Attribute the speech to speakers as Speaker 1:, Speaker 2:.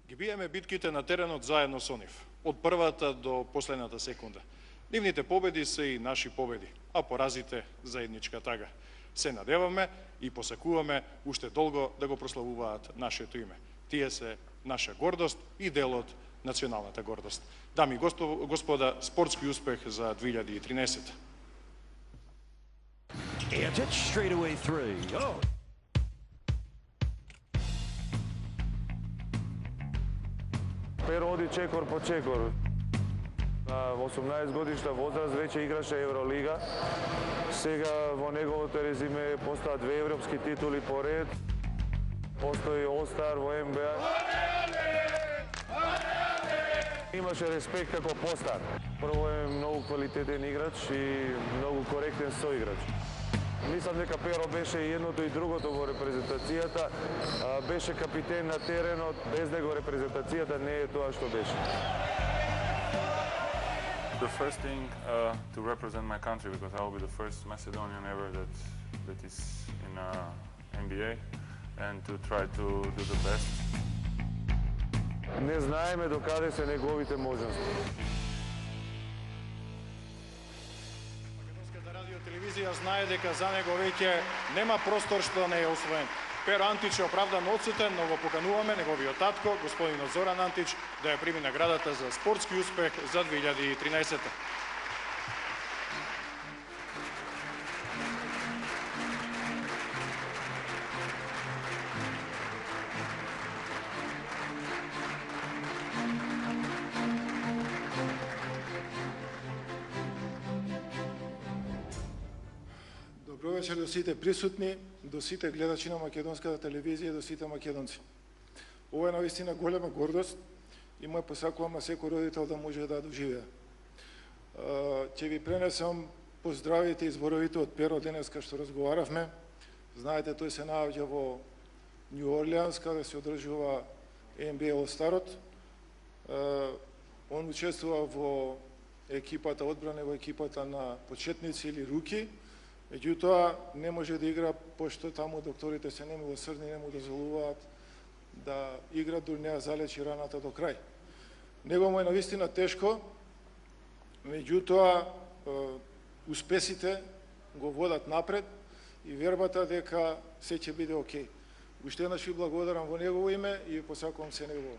Speaker 1: Ги биеме битките на теренот заедно со нив, од првата до последната секунда. Нивните победи се и наши победи, а поразите заедничка тага. Се надеваме и посакуваме уште долго да го прославуваат нашето име. Тие се наша гордост и дел од националната гордост. Дами и господа, спортски успех за 2013.
Speaker 2: Antic straightaway three. Oh.
Speaker 3: Перо оди чекор по чекор. На 18 годишна возраст веќе играше Евролига. Сега во неговото резиме постојат 2 европски титули поред. Постои All-Star во НБА. Имаше респект како постар. Прво е многу квалитетен играч и многу коректен соиграч. Мислам дека Перо беше и едното и другото во репрезентацијата. Беше капитен на теренот, без него репрезентацијата не е тоа што беше.
Speaker 4: The first thing to represent my country, because I will be the first Macedonian ever that is in NBA, and to try to do the best.
Speaker 3: Не знаеме докаде се неговите можности.
Speaker 1: Македонската радио телевизија знае дека за него веќе нема простор што не е освоен. Перо Антич е оправдано одсутен, но го покануваме неговиот татко, господинот Зоран Антич, да ја прими наградата за спортски успех за 2013.
Speaker 5: Добро вечер до сите присутни, до сите гледачи на македонската телевизија и до сите македонци. Ова е навистина голема гордост и мој посакувам на секој родител да може да доживее. Ќе ви пренесам поздравите и зборовите од Перо денеска што разговаравме. Знаете, тој се наоѓа во Нью Орлеанс, каде се одржува NBA All-Starот. Он учествува во екипата одбране, во екипата на почетници или руки. Меѓутоа, не може да игра, пошто таму докторите се немилосрдни, не му дозволуваат да игра, дури не ја залечи раната до крај. Него му е навистина тешко, меѓутоа, успесите го водат напред и вербата дека се ќе биде окей. Уште еднаш ви благодарам во негово име и посакувам се негово.